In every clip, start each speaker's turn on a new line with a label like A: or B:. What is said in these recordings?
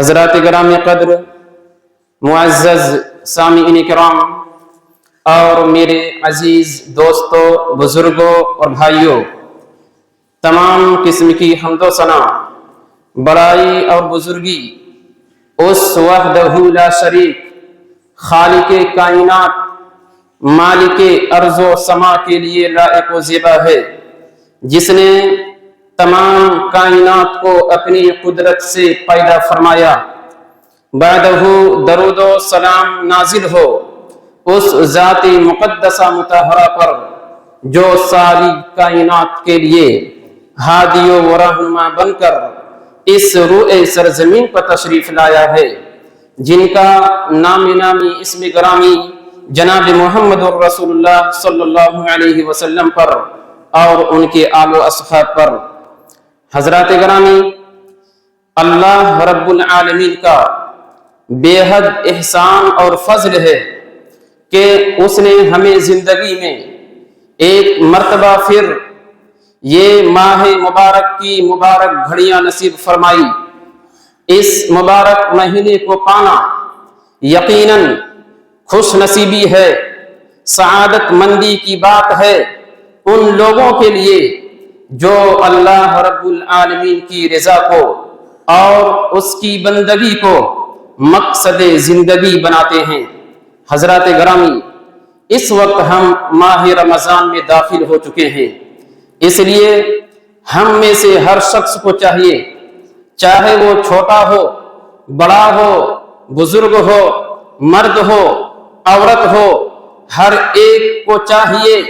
A: حضرات گرامی قدر، معزز سامعین کرام اور میرے عزیز دوستوں، بزرگوں اور بھائیوں، تمام قسم کی حمد و ثنا، بڑائی اور بزرگی اس وحدہ لا شریک خالق کائنات، مالک ارض و سما کے لیے لائق و زیبا ہے، جس نے تمام کائنات کو اپنی قدرت سے پیدا فرمایا۔ بعدہ درود و سلام نازل ہو اس ذات مقدسہ مطہرہ پر جو ساری کائنات کے لیے ہادی و رہنما بن کر اس روئے سرزمین پر تشریف لایا ہے، جن کا نامی اسم گرامی جناب محمد رسول اللہ صلی اللہ علیہ وسلم پر اور ان کے آل و اصحاب پر۔ حضرات گرامی، اللہ رب العالمین کا بے حد احسان اور فضل ہے کہ اس نے ہمیں زندگی میں ایک مرتبہ پھر یہ ماہ مبارک کی مبارک گھڑیاں نصیب فرمائی۔ اس مبارک مہینے کو پانا یقیناً خوش نصیبی ہے، سعادت مندی کی بات ہے ان لوگوں کے لیے جو اللہ رب العالمین کی رضا کو اور اس کی بندگی کو مقصد زندگی بناتے ہیں۔ حضرات گرامی، اس وقت ہم ماہ رمضان میں داخل ہو چکے ہیں، اس لیے ہم میں سے ہر شخص کو چاہیے، چاہے وہ چھوٹا ہو، بڑا ہو، بزرگ ہو، مرد ہو، عورت ہو، ہر ایک کو چاہیے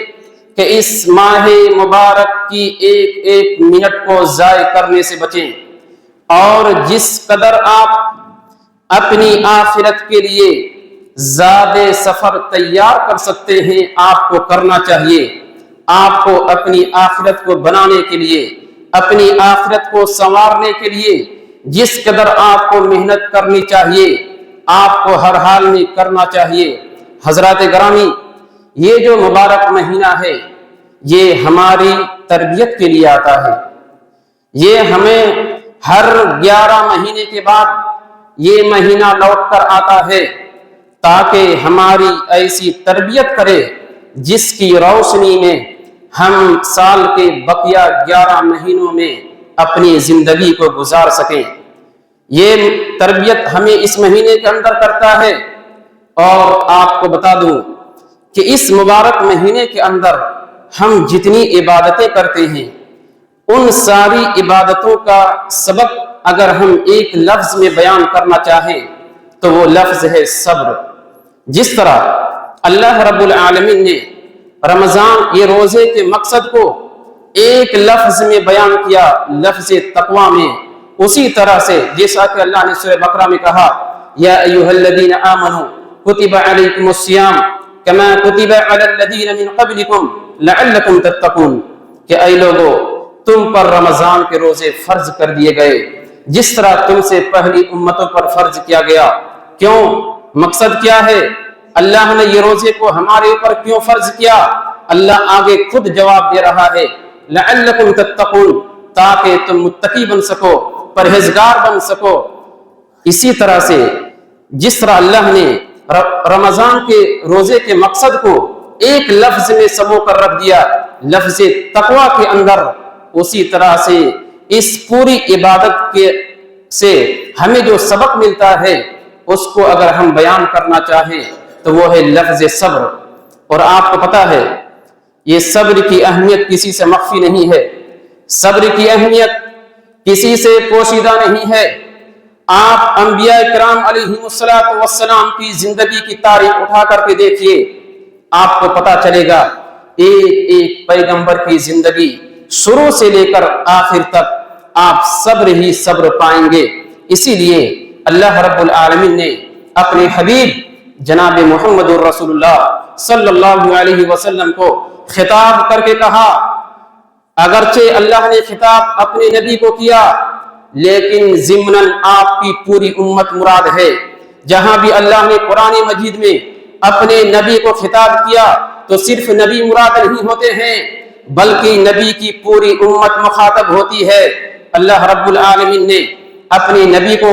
A: کہ اس ماہ مبارک کی ایک ایک منٹ کو ضائع کرنے سے بچیں، اور جس قدر آپ اپنی آخرت کے لیے زیادہ سفر تیار کر سکتے ہیں آپ کو کرنا چاہیے۔ آپ کو اپنی آخرت کو بنانے کے لیے، اپنی آخرت کو سنوارنے کے لیے جس قدر آپ کو محنت کرنی چاہیے آپ کو ہر حال میں کرنا چاہیے۔ حضرات گرامی، یہ جو مبارک مہینہ ہے یہ ہماری تربیت کے لیے آتا ہے، یہ ہمیں ہر 11 مہینے کے بعد یہ مہینہ لوٹ کر آتا ہے تاکہ ہماری ایسی تربیت کرے جس کی روشنی میں ہم سال کے بقیہ 11 مہینوں میں اپنی زندگی کو گزار سکیں۔ یہ تربیت ہمیں اس مہینے کے اندر کرتا ہے، اور آپ کو بتا دوں کہ اس مبارک مہینے کے اندر ہم جتنی عبادتیں کرتے ہیں ان ساری عبادتوں کا سبق اگر ہم ایک لفظ میں بیان کرنا چاہیں تو وہ لفظ ہے صبر۔ جس طرح اللہ رب العالمین نے رمضان یہ روزے کے مقصد کو ایک لفظ میں بیان کیا، لفظ تقویٰ میں، اسی طرح سے جیسا کہ اللہ نے سورہ بقرہ میں کہا، یا ایھا الذین آمنوا کتب علیکم الصیام کما کتب علی الذین من قبلکم لعلکم تتقون، کہ اے لوگو تم پر رمضان کے روزے فرض کر دیے گئے جس طرح تم سے پہلی امتوں پر فرض کیا گیا۔ کیوں؟ مقصد کیا ہے؟ اللہ نے یہ روزے کو ہمارے اوپر کیوں فرض کیا؟ اللہ آگے خود جواب دے رہا ہے، لعلکم تتقون، تاکہ تم متقی بن سکو، پرہیزگار بن سکو۔ اسی طرح سے جس طرح اللہ نے رمضان کے روزے کے مقصد کو ایک لفظ میں سمو کر رکھ دیا، لفظ تقویٰ کے اندر، اسی طرح سے اس پوری عبادت سے ہمیں جو سبق ملتا ہے اس کو اگر ہم بیان کرنا چاہیں تو وہ ہے لفظ صبر۔ اور آپ کو پتا ہے یہ صبر کی اہمیت کسی سے مخفی نہیں ہے، صبر کی اہمیت کسی سے پوشیدہ نہیں ہے۔ آپ انبیاء کرام علیہ السلام کی زندگی کی تاریخ اٹھا کر کے دیکھیے، آپ کو پتا چلے گا ایک ایک پیغمبر کی زندگی شروع سے لے کر آخر تک آپ صبر ہی صبر پائیں گے۔ اسی لیے اللہ رب العالمین نے اپنے حبیب جناب محمد رسول اللہ صلی اللہ علیہ وسلم کو خطاب کر کے کہا، اگرچہ اللہ نے خطاب اپنے نبی کو کیا لیکن ضمناً آپ کی پوری امت مراد ہے۔ جہاں بھی اللہ نے قرآن مجید میں اپنے نبی کو خطاب کیا تو صرف نبی مراد نہیں ہوتے ہیں بلکہ نبی کی پوری امت مخاطب ہوتی ہے۔ اللہ رب العالمین نے اپنے نبی کو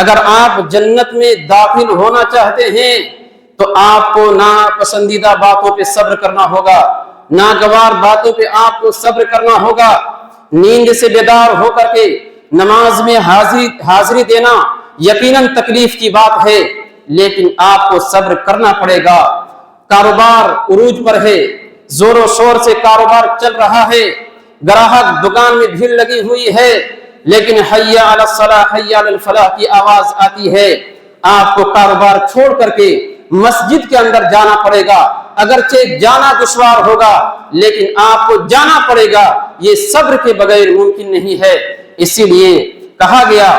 A: اگر آپ جنت میں داخل ہونا چاہتے ہیں تو آپ کو ناپسندیدہ باتوں پہ صبر کرنا ہوگا، ناگوار باتوں پہ آپ کو صبر کرنا ہوگا۔ نیند سے بیدار ہو کر کے نماز میں حاضری دینا یقیناً تکلیف کی بات ہے، لیکن آپ کو صبر کرنا پڑے گا۔ کاروبار عروج پر ہے، زور و شور سے کاروبار چل رہا ہے، گراہک دکان میں بھیڑ لگی ہوئی ہے، لیکن حی علی الصلاح حی علی الفلاح کی آواز آتی ہے، آپ کو کاروبار چھوڑ کر کے مسجد کے اندر جانا پڑے گا۔ اگرچہ جانا دشوار ہوگا لیکن آپ کو جانا پڑے گا، یہ صبر کے بغیر ممکن نہیں ہے۔ اسی لیے کہا گیا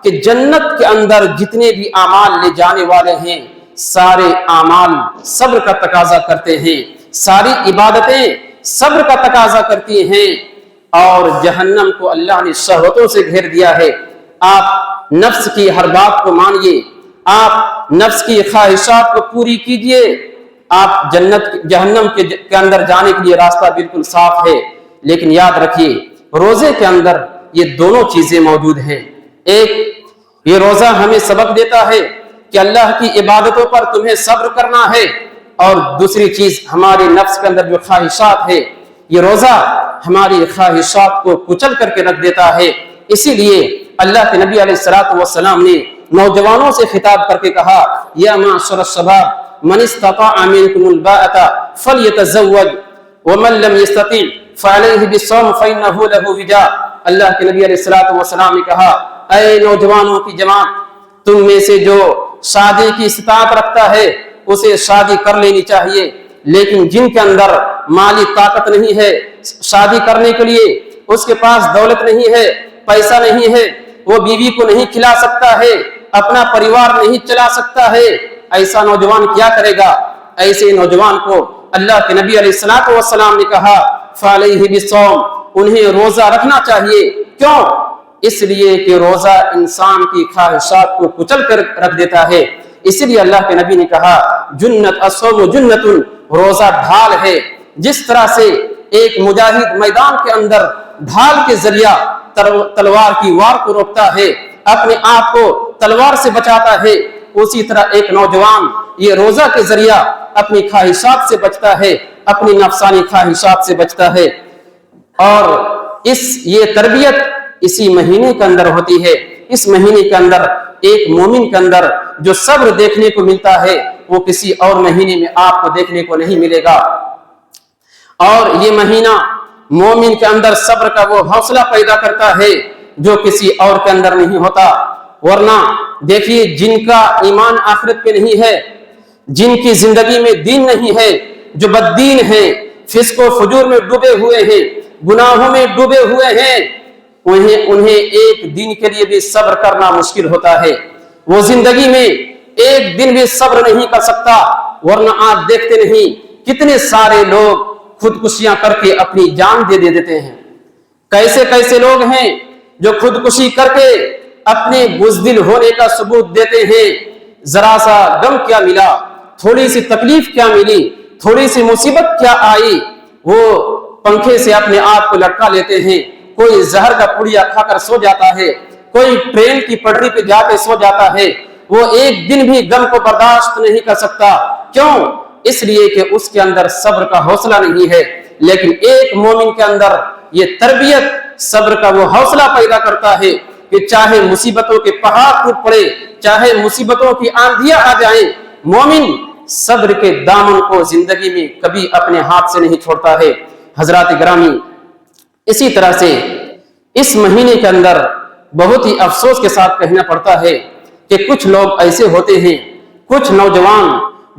A: کہ جنت کے اندر جتنے بھی اعمال لے جانے والے ہیں سارے اعمال صبر کا تقاضا کرتے ہیں، ساری عبادتیں صبر کا تقاضا کرتی ہیں۔ اور جہنم کو اللہ نے شہوتوں سے گھیر دیا ہے۔ آپ نفس کی ہر بات کو مانیے، آپ نفس کی خواہشات کو پوری کیجئے، آپ جہنم کے اندر جانے کے لیے راستہ بالکل صاف ہے۔ لیکن یاد رکھیے روزے کے اندر یہ دونوں چیزیں موجود ہیں۔ ایک، یہ روزہ ہمیں سبق دیتا ہے کہ اللہ کی عبادتوں پر تمہیں صبر کرنا ہے، اور دوسری چیز ہمارے نفس کے اندر جو خواہشات ہے، یہ روزہ ہماری خواہشات کو کچل کر کے رکھ دیتا ہے۔ اسی لیے اللہ کے نبی علیہ الصلوۃ والسلام نے نوجوانوں سے خطاب کر کے کہا، یا معشر الشباب من استطاع منکم الباءۃ فلیتزوج ومن لم یستطع فعلیہ بالصوم فانہ لہ وجاء۔ اللہ کے نبی علیہ الصلوۃ والسلام نے کہا، اے نوجوانوں کی جماعت، تم میں سے جو شادی کی استطاعت رکھتا ہے اسے شادی کر لینی چاہیے، لیکن جن کے اندر مالی طاقت نہیں ہے شادی کرنے کے لیے، اس کے پاس دولت نہیں ہے، پیسہ نہیں ہے، وہ بیوی کو نہیں کھلا سکتا ہے، اپنا پریوار نہیں چلا سکتا ہے، ایسا نوجوان کیا کرے گا؟ ایسے نوجوان کو اللہ کے نبی علیہ الصلوۃ والسلام نے کہا فعلیہ بالصوم، انہیں روزہ رکھنا چاہیے۔ کیوں؟ اس لیے کہ روزہ انسان کی خواہشات کو کچل کر رکھ دیتا ہے۔ اسی لیے اللہ کے نبی نے کہا جنت الصوم جنت، روزہ ڈھال ہے۔ جس طرح سے ایک مجاہد میدان کے اندر ڈھال کے ذریعہ تلوار کی وار کو روکتا ہے، اپنے آپ کو تلوار سے بچاتا ہے، اسی طرح ایک نوجوان یہ روزہ کے ذریعہ اپنی خواہشات سے بچتا ہے، اپنی نفسانی خواہشات سے بچتا ہے۔ اور یہ تربیت اسی مہینے کے اندر ہوتی ہے۔ اس مہینے کے اندر ایک مومن کے اندر جو صبر دیکھنے کو ملتا ہے وہ کسی اور مہینے میں آپ کو دیکھنے کو نہیں ملے گا۔ اور یہ مہینہ مومن کے اندر صبر کا وہ حوصلہ پیدا کرتا ہے جو کسی اور کے اندر نہیں ہوتا۔ ورنہ دیکھیے جن کا ایمان آخرت پہ نہیں ہے، جن کی زندگی میں دین نہیں ہے، جو بددین ہیں، فسق و فجور میں ڈوبے ہوئے ہیں، گناہوں میں ڈوبے ہوئے ہیں، انہیں ایک دن کے لیے بھی صبر کرنا مشکل ہوتا ہے۔ وہ زندگی میں ایک دن بھی صبر نہیں کر سکتا۔ ورنہ آپ دیکھتے نہیں کتنے سارے لوگ خودکشیاں کر کے اپنی جان دے دیتے ہیں۔ کیسے کیسے لوگ ہیں جو خودکشی کر کے اپنے بزدل ہونے کا ثبوت دیتے ہیں۔ ذرا سا غم کیا ملا، تھوڑی سی تکلیف کیا ملی، تھوڑی سی مصیبت کیا آئی، وہ پنکھے سے اپنے آپ کو لٹکا لیتے ہیں۔ کوئی زہر کا پڑیا کھا کر سو جاتا ہے، کوئی ٹرین کی پٹری پہ جا کے سو جاتا ہے۔ وہ ایک دن بھی غم کو برداشت نہیں کر سکتا۔ کیوں؟ اس لیے کہ اس کے اندر صبر کا حوصلہ نہیں ہے۔ لیکن ایک مومن کے اندر یہ تربیت صبر کا وہ حوصلہ پیدا کرتا ہے کہ چاہے مصیبتوں کے پہاڑ ٹوٹ پڑے، چاہے مصیبتوں کی آندھیاں آ جائیں، مومن صبر کے دامن کو زندگی میں کبھی اپنے ہاتھ سے نہیں چھوڑتا ہے۔ حضرات گرامی، اسی طرح سے اس مہینے کے اندر بہت ہی افسوس کے ساتھ کہنا پڑتا ہے کہ کچھ لوگ ایسے ہوتے ہیں، کچھ نوجوان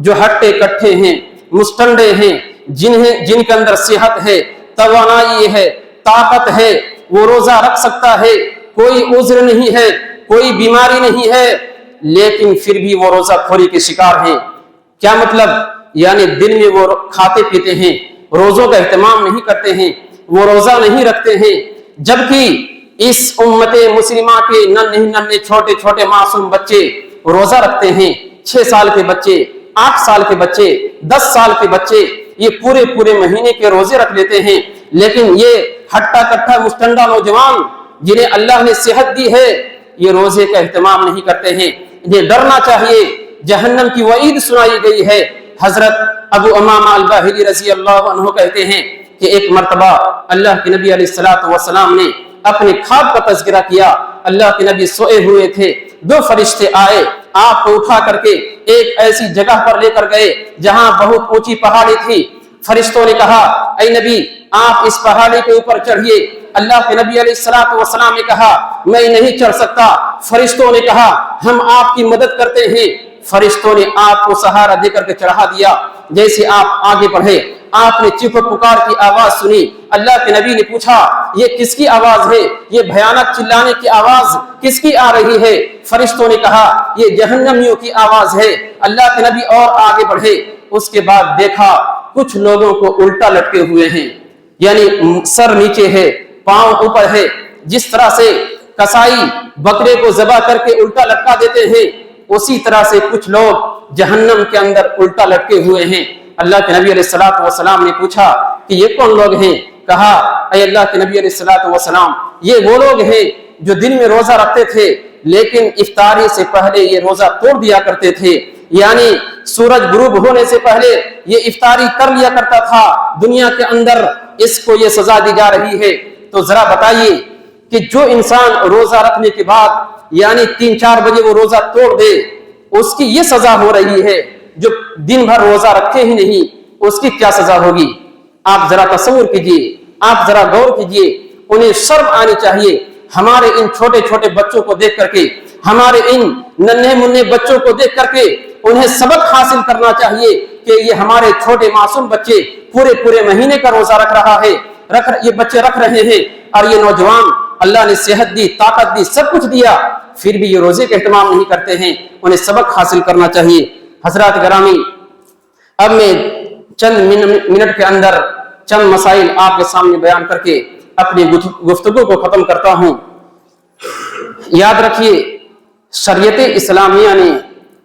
A: جو ہٹے کٹھے ہیں، مستنڈے ہیں، جن کے اندر صحت ہے، توانائی ہے، طاقت ہے، وہ روزہ رکھ سکتا ہے، کوئی عذر نہیں ہے، کوئی بیماری نہیں ہے، لیکن پھر بھی وہ روزہ خوری کے شکار ہیں۔ کیا مطلب؟ یعنی دن میں وہ کھاتے پیتے ہیں، روزوں کا اہتمام نہیں کرتے ہیں، وہ روزہ نہیں رکھتے ہیں، جبکہ اس امت مسلمہ کے ننھے چھوٹے چھوٹے معصوم بچے روزہ رکھتے ہیں۔ 6 سال کے بچے، 8 سال کے بچے، 10 سال کے بچے یہ پورے مہینے کے روزے رکھ لیتے ہیں۔ لیکن یہ ہٹا کٹھا مستنڈا نوجوان جنہیں اللہ نے صحت دی ہے، یہ روزے کا اہتمام نہیں کرتے ہیں، انہیں ڈرنا چاہیے، جہنم کی وعید سنائی گئی ہے۔ حضرت ابو امامہ الباہلی رضی اللہ عنہ کہتے ہیں کہ ایک مرتبہ اللہ کے نبی علیہ الصلوۃ والسلام نے اپنے خواب کا تذکرہ کیا۔ اللہ کے نبی سوئے ہوئے تھے، دو فرشتے آئے، آپ کو اٹھا کر کے ایک ایسی جگہ پر لے کر گئے جہاں بہت اونچی پہاڑی تھی۔ فرشتوں نے کہا اے نبی آپ اس پہاڑی کے اوپر چڑھیے۔ اللہ کے نبی علیہ الصلوۃ والسلام نے کہا میں نہیں چڑھ سکتا۔ فرشتوں نے کہا ہم آپ کی مدد کرتے ہیں۔ فرشتوں نے آپ کو سہارا دے کر کے چڑھا دیا۔ جیسے آپ آگے بڑھے آپ نے چیخ و پکار کی آواز سنی۔ اللہ کے نبی نے پوچھا یہ کس کی آواز ہے؟ یہ بھیانک چلانے کی آواز کس کی آ رہی ہے؟ فرشتوں نے کہا یہ جہنمیوں کی آواز ہے۔ اللہ کے نبی اور آگے بڑھے، اس کے بعد دیکھا کچھ لوگوں کو الٹا لٹکے ہوئے ہیں، یعنی سر نیچے ہے، پاؤں اوپر ہے۔ جس طرح سے کسائی بکرے کو ذبح کر کے الٹا لٹکا دیتے ہیں، اسی طرح سے کچھ لوگ جہنم کے اندر الٹا لٹکے ہوئے ہیں۔ اللہ کے نبی علیہ الصلوۃ والسلام نے پوچھا کہ یہ کون لوگ ہیں؟ کہا اے اللہ کے نبی علیہ الصلوۃ والسلام یہ وہ لوگ ہیں جو دن میں روزہ رکھتے تھے لیکن افطاری سے پہلے یہ روزہ توڑ دیا کرتے تھے، یعنی سورج غروب ہونے سے پہلے یہ افطاری کر لیا کرتا تھا دنیا کے اندر، اس کو یہ سزا دی جا رہی ہے۔ تو ذرا بتائیے کہ جو انسان روزہ رکھنے کے بعد یعنی 3-4 بجے وہ روزہ توڑ دے، اس کی یہ سزا ہو رہی ہے، جو دن بھر روزہ رکھے ہی نہیں اس کی کیا سزا ہوگی؟ آپ ذرا تصور کیجئے، آپ ذرا غور کیجئے۔ انہیں شرم آنی چاہیے ہمارے ان چھوٹے چھوٹے بچوں کو دیکھ کر کے، ہمارے ان ننھے منھے بچوں کو دیکھ کر کے انہیں سبق حاصل کرنا چاہیے کہ یہ ہمارے چھوٹے معصوم بچے پورے مہینے کا روزہ رکھ رہا ہے، یہ بچے رکھ رہے ہیں، اور یہ نوجوان اللہ نے صحت دی، طاقت دی، سب کچھ دیا، پھر بھی یہ روزے کا اہتمام نہیں کرتے ہیں۔ انہیں سبق حاصل کرنا چاہیے۔ حضرات گرامی، اب میں چند منٹ کے اندر چند مسائل آپ کے سامنے بیان کر کے اپنی گفتگو کو ختم کرتا ہوں۔ یاد رکھیے شریعت اسلامیہ نے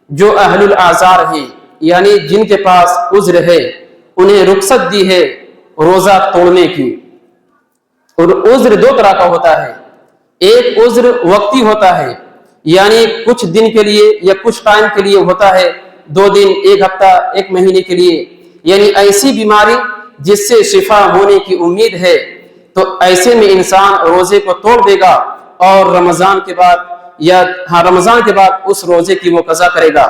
A: جو اہل الاعذار ہیں یعنی جن کے پاس عذر ہے انہیں رخصت دی ہے روزہ توڑنے کی۔ اور عذر دو طرح کا ہوتا ہے، ایک عذر وقتی ہوتا ہے یعنی کچھ دن کے لیے یا کچھ ٹائم کے لیے ہوتا ہے، 2 دن، 1 ہفتہ، 1 مہینے کے لیے، یعنی ایسی بیماری جس سے شفا ہونے کی امید ہے، تو ایسے میں انسان روزے کو توڑ دے گا اور رمضان کے بعد اس روزے کی وہ قضا کرے گا۔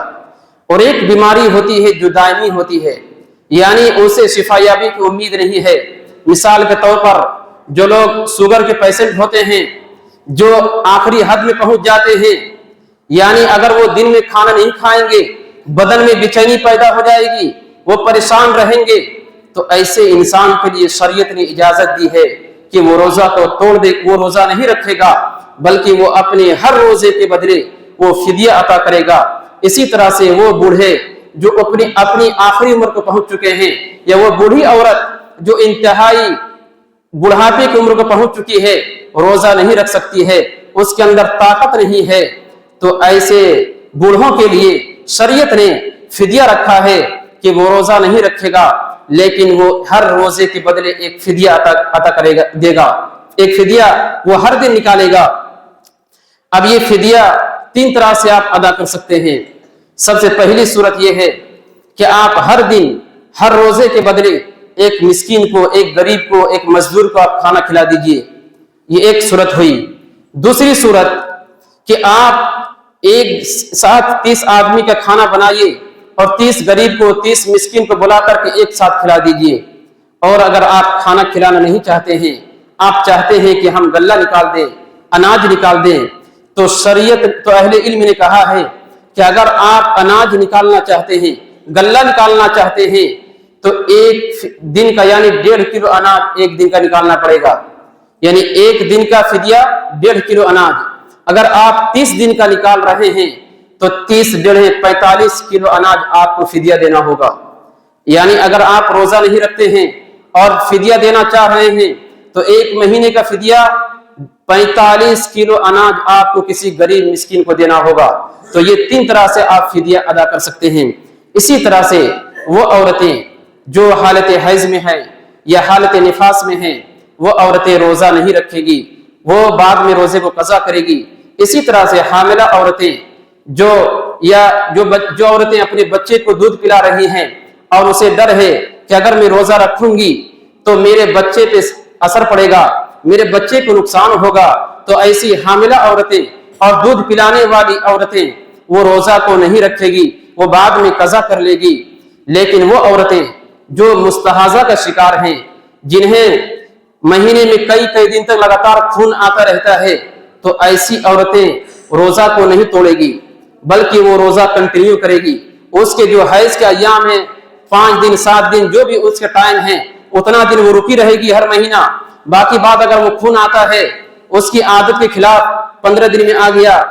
A: اور ایک بیماری ہوتی ہے جو دائمی ہوتی ہے، یعنی اسے شفا یابی کی امید نہیں ہے۔ مثال کے طور پر جو لوگ شوگر کے پیشنٹ ہوتے ہیں، جو آخری حد میں پہنچ جاتے ہیں، یعنی اگر وہ دن میں کھانا نہیں کھائیں گے بدن میں بے چینی پیدا ہو جائے گی، وہ پریشان رہیں گے، تو ایسے انسان کے لیے شریعت نے اجازت دی ہے کہ وہ روزہ کو توڑ دے، وہ روزہ نہیں رکھے گا بلکہ وہ اپنے ہر روزے کے بدلے وہ فدیہ عطا کرے گا۔ اسی طرح سے وہ بوڑھے جو اپنی آخری عمر کو پہنچ چکے ہیں، یا وہ بوڑھی عورت جو انتہائی بڑھاپے کی عمر کو پہنچ چکی ہے، روزہ نہیں رکھ سکتی ہے، اس کے اندر طاقت نہیں ہے، تو ایسے بوڑھوں کے لیے شریعت نے فدیہ رکھا ہے کہ وہ روزہ نہیں رکھے گا لیکن وہ ہر روزے کے بدلے ایک فدیہ عطا دے گا، ایک فدیہ وہ ہر دن نکالے گا۔ اب یہ فدیہ 3 طرح سے آپ ادا کر سکتے ہیں۔ سب سے پہلی صورت یہ ہے کہ آپ ہر دن ہر روزے کے بدلے ایک مسکین کو، ایک غریب کو، ایک مزدور کو آپ کھانا کھلا دیجئے، یہ ایک صورت ہوئی۔ دوسری صورت کہ آپ ایک ساتھ 30 آدمی کا کھانا بنائیے اور 30 غریب کو، 30 مسکین کو بلا کر کے ایک ساتھ کھلا دیجئے۔ اور اگر آپ کھانا کھلانا نہیں چاہتے ہیں، آپ چاہتے ہیں کہ ہم غلہ نکال دیں، اناج نکال دیں، تو شریعت تو اہل علم نے کہا ہے کہ اگر آپ اناج نکالنا چاہتے ہیں، غلہ نکالنا چاہتے ہیں، تو 1 دن کا یعنی 1.5 کلو اناج 1 دن کا نکالنا پڑے گا، یعنی 1 دن کا فدیہ 1.5 کلو اناج۔ اگر آپ 30 دن کا نکال رہے ہیں تو 30 × 45 کلو اناج آپ کو فدیہ دینا ہوگا۔ یعنی اگر آپ روزہ نہیں رکھتے ہیں اور فدیہ دینا چاہ رہے ہیں تو 1 مہینے کا فدیہ 45 کلو اناج آپ کو کسی غریب مسکین کو دینا ہوگا۔ تو یہ 3 طرح سے آپ فدیہ ادا کر سکتے ہیں۔ اسی طرح سے وہ عورتیں جو حالت حیض میں ہیں یا حالت نفاس میں ہیں، وہ عورتیں روزہ نہیں رکھے گی، وہ بعد میں روزے کو قضا کرے گی، اسی طرح سے حاملہ عورتیں جو عورتیں اپنے بچے کو دودھ پلا رہی ہیں اور اسے ڈر ہے کہ اگر میں روزہ رکھوں گی تو میرے بچے پہ اثر پڑے گا، میرے بچے کو نقصان ہوگا، تو ایسی حاملہ عورتیں اور دودھ پلانے والی عورتیں وہ روزہ کو نہیں رکھے گی، وہ بعد میں قضا کر لے گی۔ لیکن وہ عورتیں جو مستحاضہ کا شکار ہیں، جنہیں مہینے میں کئی دن تک لگاتار خون آتا رہتا ہے، تو ایسی عورتیں روزہ کو نہیں توڑے گی بلکہ وہ روزہ کنٹینیو کرے گی۔ اس کے جو حیض کے ایام ہیں 5 دن 7 دن جو بھی اس کے ٹائم ہے اتنا دن وہ رکی رہے گی ہر مہینہ۔ باقی بعد اگر وہ خون آتا ہے اس کی عادت کے خلاف 15 دن میں آ گیا،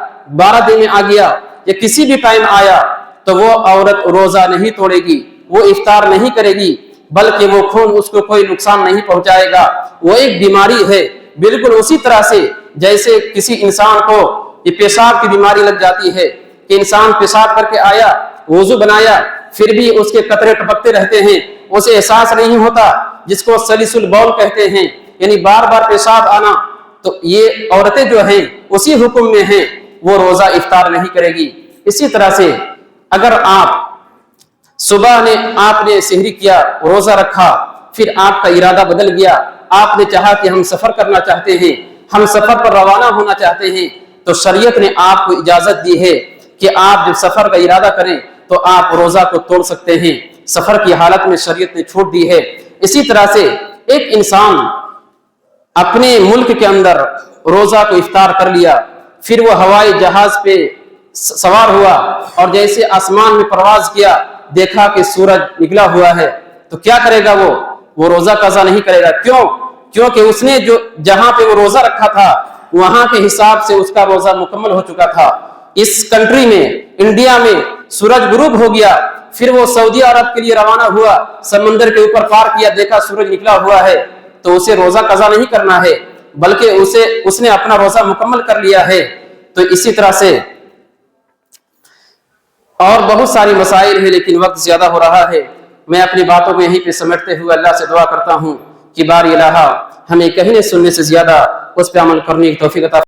A: 12 دن میں آ گیا یا کسی بھی ٹائم آیا تو وہ عورت روزہ نہیں توڑے گی، وہ افطار نہیں کرے گی، بلکہ وہ خون اس کو کوئی نقصان نہیں پہنچائے گا۔ وہ ایک بیماری ہے، بالکل اسی طرح سے جیسے کسی انسان کو یہ پیشاب کی بیماری لگ جاتی ہے کہ انسان پیشاب کر کے آیا، وضو بنایا، پھر بھی اس کے قطرے ٹپکتے رہتے ہیں، اسے احساس نہیں ہوتا، جس کو سلس البول کہتے ہیں، یعنی بار بار پیشاب آنا۔ تو یہ عورتیں جو ہیں اسی حکم میں ہیں، وہ روزہ افطار نہیں کرے گی۔ اسی طرح سے اگر صبح آپ نے سحری کیا، روزہ رکھا، پھر آپ کا ارادہ بدل گیا، آپ نے چاہا کہ ہم سفر کرنا چاہتے ہیں، ہم سفر پر روانہ ہونا چاہتے ہیں، تو شریعت نے آپ کو اجازت دی ہے کہ آپ جب سفر کا ارادہ کریں تو آپ روزہ کو توڑ سکتے ہیں، سفر کی حالت میں شریعت نے چھوٹ دی ہے۔ اسی طرح سے ایک انسان اپنے ملک کے اندر روزہ کو افطار کر لیا، پھر وہ ہوائی جہاز پہ سوار ہوا اور جیسے آسمان میں پرواز کیا، دیکھا کہ سورج نکلا ہوا ہے، تو کیا کرے گا؟ وہ روزہ قضا نہیں کرے گا۔ کیوں؟ کیونکہ اس نے جو جہاں پہ وہ روزہ رکھا تھا وہاں کے حساب سے اس کا روزہ مکمل ہو چکا تھا۔ اس کنٹری میں، انڈیا میں سورج غروب ہو گیا، پھر وہ سعودی عرب کے لیے روانہ ہوا، سمندر کے اوپر پار کیا، دیکھا سورج نکلا ہوا ہے، تو اسے روزہ قضا نہیں کرنا ہے بلکہ اس نے اپنا روزہ مکمل کر لیا ہے۔ تو اسی طرح سے اور بہت ساری مسائل ہیں، لیکن وقت زیادہ ہو رہا ہے، میں اپنی باتوں کو یہیں پہ سمیٹتے ہوئے اللہ سے دعا کرتا ہوں کہ باری الہ ہمیں کہنے سننے سے زیادہ اس پہ عمل کرنے کی توفیق عطا